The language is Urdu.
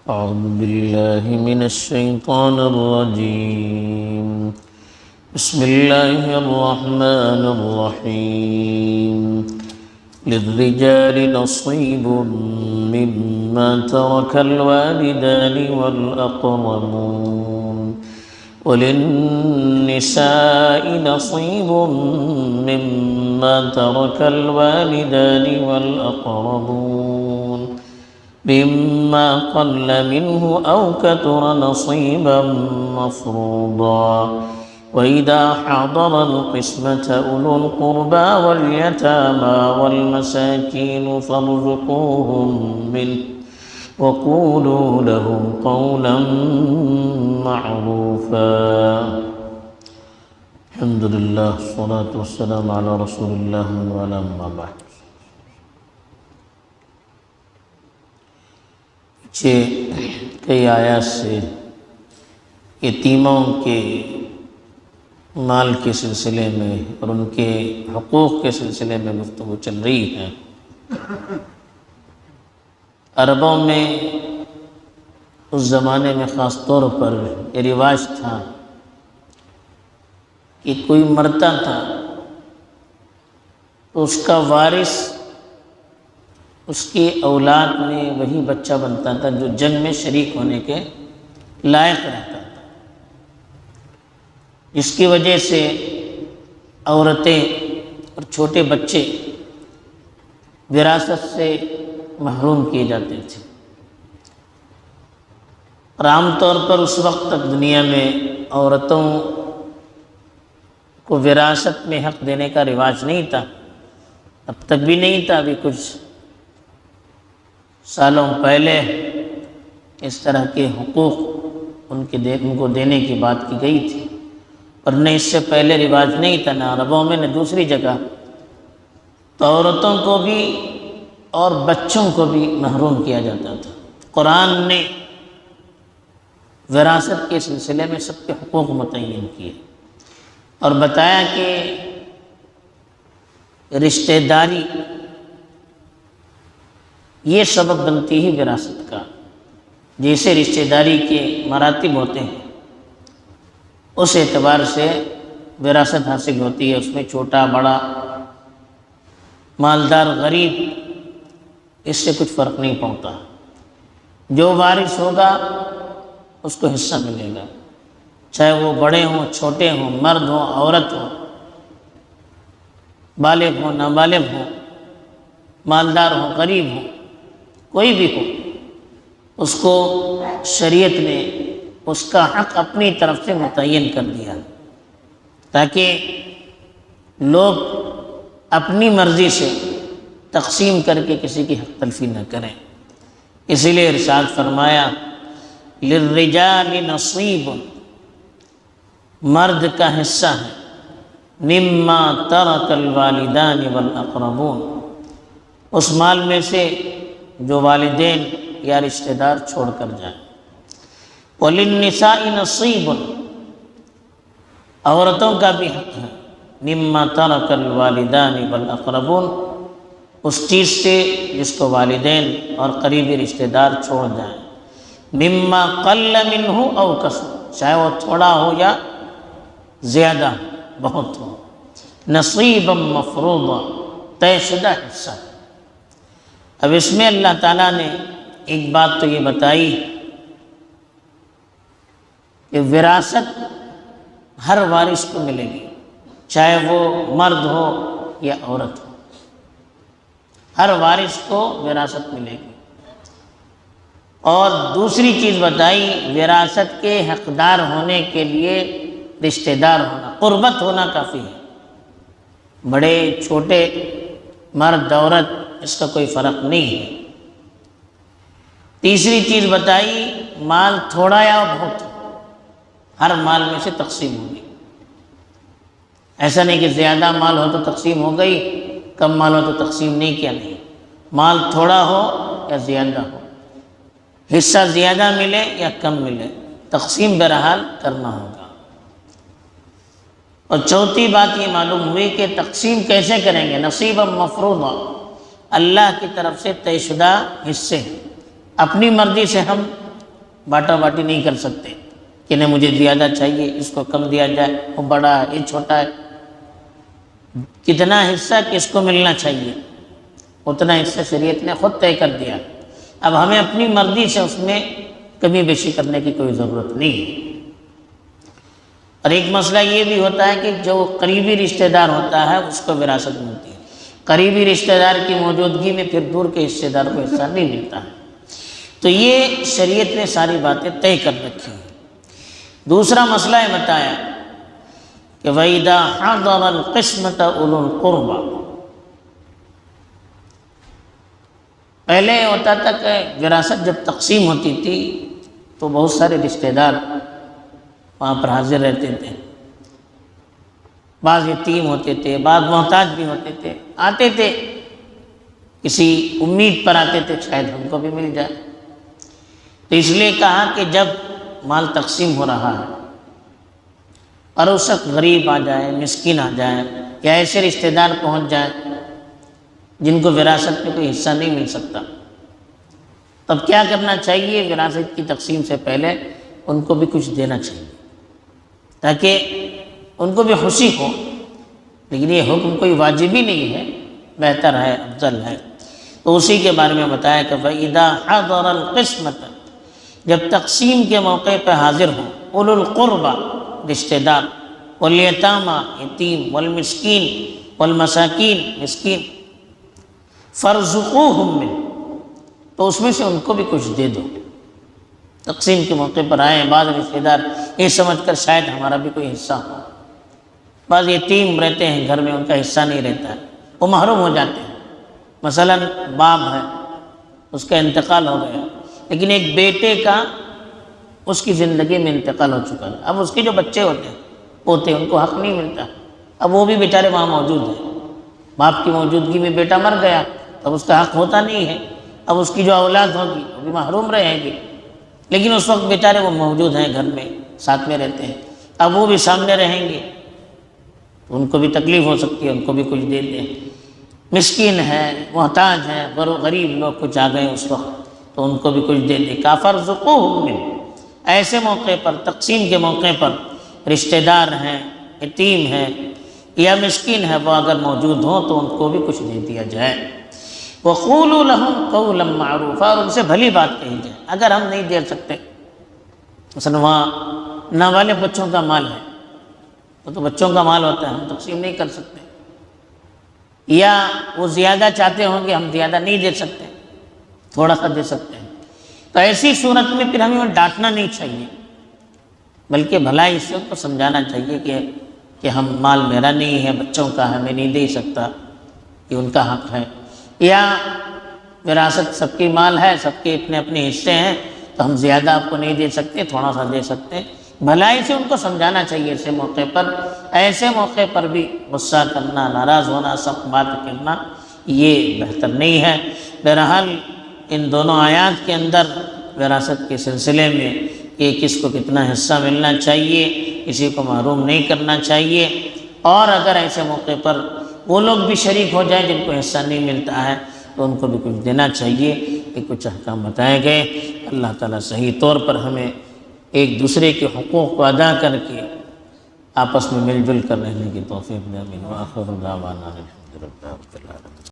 أعوذ بالله من الشيطان الرجيم. بسم الله الرحمن الرحيم. للرجال نصيب مما ترك الوالدان والأقربون وللنساء نصيب مما ترك الوالدان والأقربون مما قل منه أو كثر نصيبا مفروضا وإذا حضر القسمة أولو القربى واليتامى والمساكين فارزقوهم منه وقولوا لهم قولا معروفا. الحمد لله والصلاة والسلام على رسول الله وعلى أما بعد. کئی آیات سے یتیموں کے مال کے سلسلے میں اور ان کے حقوق کے سلسلے میں گفتگو چل رہی ہے. عربوں میں اس زمانے میں خاص طور پر یہ رواج تھا کہ کوئی مرتا تھا تو اس کا وارث اس کی اولاد میں وہی بچہ بنتا تھا جو جنگ میں شریک ہونے کے لائق رہتا تھا، جس کی وجہ سے عورتیں اور چھوٹے بچے وراثت سے محروم کیے جاتے تھے. اور عام طور پر اس وقت تک دنیا میں عورتوں کو وراثت میں حق دینے کا رواج نہیں تھا، اب تک بھی نہیں تھا. ابھی کچھ سالوں پہلے اس طرح کے حقوق ان کو دینے کی بات کی گئی تھی، اور نہ اس سے پہلے رواج نہیں تھا، نہ عربوں میں نہ دوسری جگہ. تو عورتوں کو بھی اور بچوں کو بھی محروم کیا جاتا تھا. قرآن نے وراثت کے سلسلے میں سب کے حقوق متعین کیے اور بتایا کہ رشتہ داری یہ سبب بنتی ہے وراثت کا. جیسے رشتہ داری کے مراتب ہوتے ہیں اس اعتبار سے وراثت حاصل ہوتی ہے. اس میں چھوٹا بڑا مالدار غریب اس سے کچھ فرق نہیں پڑتا. جو وارث ہوگا اس کو حصہ ملے گا، چاہے وہ بڑے ہوں چھوٹے ہوں، مرد ہوں عورت ہوں، بالغ ہوں نابالغ ہوں، مالدار ہوں غریب ہوں، کوئی بھی ہو. اس کو شریعت نے اس کا حق اپنی طرف سے متعین کر دیا تاکہ لوگ اپنی مرضی سے تقسیم کر کے کسی کی حق تلفی نہ کریں. اسی لیے ارشاد فرمایا للرجال نصیب، مرد کا حصہ ہے مما ترک الوالدان والاقربون، اس مال میں سے جو والدین یا رشتہ دار چھوڑ کر جائیں. وَلِلنِّسَاءِ نَصِيبٌ، عورتوں کا بھی حق ہے مما ترک الوالدان والاقربون، اس چیز سے جس کو والدین اور قریبی رشتہ دار چھوڑ جائیں. مما قل منہ او کثر، چاہے وہ تھوڑا ہو یا زیادہ بہت ہو. نصیبا مفروضا، طے شدہ حصہ. اب اس میں اللہ تعالیٰ نے ایک بات تو یہ بتائی کہ وراثت ہر وارث کو ملے گی، چاہے وہ مرد ہو یا عورت ہو، ہر وارث کو وراثت ملے گی. اور دوسری چیز بتائی وراثت کے حقدار ہونے کے لیے رشتہ دار ہونا، قربت ہونا کافی ہے. بڑے چھوٹے مرد عورت اس کا کوئی فرق نہیں ہے. تیسری چیز بتائی مال تھوڑا یا بہت، ہر مال میں سے تقسیم ہوگی. ایسا نہیں کہ زیادہ مال ہو تو تقسیم ہو گئی، کم مال ہو تو تقسیم نہیں کیا. نہیں، مال تھوڑا ہو یا زیادہ ہو، حصہ زیادہ ملے یا کم ملے، تقسیم بہرحال کرنا ہوگا. اور چوتھی بات یہ معلوم ہوئی کہ تقسیم کیسے کریں گے. نصیبا مفروضا، اللہ کی طرف سے طے شدہ حصے، اپنی مرضی سے ہم باٹا باٹی نہیں کر سکتے کہ نہیں مجھے زیادہ چاہیے، اس کو کم دیا جائے، وہ بڑا ہے یہ چھوٹا ہے۔ کتنا حصہ کس کو ملنا چاہیے اتنا حصہ شریعت نے خود طے کر دیا۔ اب ہمیں اپنی مرضی سے اس میں کمی بیشی کرنے کی کوئی ضرورت نہیں ہے۔ اور ایک مسئلہ یہ بھی ہوتا ہے کہ جو قریبی رشتہ دار ہوتا ہے اس کو وراثت ملتی ہے، قریبی رشتہ دار کی موجودگی میں پھر دور کے رشتہ دار کو حصہ نہیں ملتا ہے۔ تو یہ شریعت نے ساری باتیں طے کر رکھی ہیں۔ دوسرا مسئلہ یہ بتایا کہ وَإِذَا حَضَرَ الْقِسْمَةَ أُولُو الْقُرْبَى، پہلے ہوتا تھا کہ وراثت جب تقسیم ہوتی تھی تو بہت سارے رشتہ دار وہاں پر حاضر رہتے تھے، بعض یتیم ہوتے تھے، بعض محتاج بھی ہوتے تھے، آتے تھے کسی امید پر آتے تھے شاید ہم کو بھی مل جائے۔ تو اس لیے کہا کہ جب مال تقسیم ہو رہا ہے اور اس وقت غریب آ جائے، مسکین آ جائے، یا ایسے رشتہ دار پہنچ جائیں جن کو وراثت میں کوئی حصہ نہیں مل سکتا، تب کیا کرنا چاہیے؟ وراثت کی تقسیم سے پہلے ان کو بھی کچھ دینا چاہیے تاکہ ان کو بھی خوشی ہو۔ لیکن یہ حکم کوئی واجبی نہیں ہے، بہتر ہے، افضل ہے۔ تو اسی کے بارے میں بتایا کہ فَإِذَا حَضَرَ الْقِسْمَةَ، جب تقسیم کے موقع پہ حاضر ہوں، اولو القربہ رشتہ دار، والیتامى یتیم، والمسکین والمساکین مسکین، فارزقوہم منہ، تو اس میں سے ان کو بھی کچھ دے دو۔ تقسیم کے موقع پر آئے بعض رشتہ دار یہ سمجھ کر شاید ہمارا بھی کوئی حصہ ہو، بعض یتیم رہتے ہیں گھر میں، ان کا حصہ نہیں رہتا ہے، وہ محروم ہو جاتے ہیں۔ مثلا باپ ہے، اس کا انتقال ہو گیا، لیکن ایک بیٹے کا اس کی زندگی میں انتقال ہو چکا ہے، اب اس کے جو بچے ہوتے ہیں پوتے، ان کو حق نہیں ملتا، اب وہ بھی بیچارے وہاں موجود ہیں۔ باپ کی موجودگی میں بیٹا مر گیا تب اس کا حق ہوتا نہیں ہے، اب اس کی جو اولاد ہوگی وہ بھی محروم رہیں گے، لیکن اس وقت بیچارے وہ موجود ہیں گھر میں، ساتھ میں رہتے ہیں، اب وہ بھی سامنے رہیں گے تو ان کو بھی تکلیف ہو سکتی ہے، ان کو بھی کچھ دے دیں۔ مسکین ہے، محتاج ہے، غریب لوگ کچھ آ گئے اس وقت تو ان کو بھی کچھ دے دیں۔ فارزقوہم منہ، ایسے موقع پر، تقسیم کے موقع پر رشتہ دار ہیں، یتیم ہیں یا مسکین ہے، وہ اگر موجود ہوں تو ان کو بھی کچھ دے دیا جائے۔ وَقُولُوا لَهُمْ قَوْلًا مَّعْرُوفًا، اور ان سے بھلی بات کہی جائے۔ اگر ہم نہیں دے سکتے، مثلا وہاں نابالغ بچوں کا مال ہے، وہ تو بچوں کا مال ہوتا ہے، ہم تقسیم نہیں کر سکتے، یا وہ زیادہ چاہتے ہوں گے، ہم زیادہ نہیں دے سکتے، تھوڑا سا دے سکتے ہیں، تو ایسی صورت میں پھر ہمیں ڈانٹنا نہیں چاہیے، بلکہ بھلائی سے ان کو سمجھانا چاہیے کہ ہم مال میرا نہیں ہے، بچوں کا ہے، میں نہیں دے سکتا، یہ ان کا حق ہے، یا وراثت سب کی مال ہے، سب کے اپنے اپنے حصے ہیں، تو ہم زیادہ آپ کو نہیں دے سکتے، تھوڑا سا دے سکتے ہیں۔ بھلائی سے ان کو سمجھانا چاہیے ایسے موقع پر۔ ایسے موقع پر بھی غصہ کرنا، ناراض ہونا، سخت بات کرنا یہ بہتر نہیں ہے۔ بہرحال ان دونوں آیات کے اندر وراثت کے سلسلے میں کہ کس کو کتنا حصہ ملنا چاہیے، کسی کو محروم نہیں کرنا چاہیے، اور اگر ایسے موقع پر وہ لوگ بھی شریک ہو جائیں جن کو حصہ نہیں ملتا ہے تو ان کو بھی کچھ دینا چاہیے۔ کہ کچھ احکام بتائے گئے۔ اللہ تعالیٰ صحیح طور پر ہمیں ایک دوسرے کے حقوق کو ادا کر کے آپس میں مل جل کر رہنے کی توفیق دے۔ آمین۔ وآخر دعوانا الحمد للہ رب العالمین۔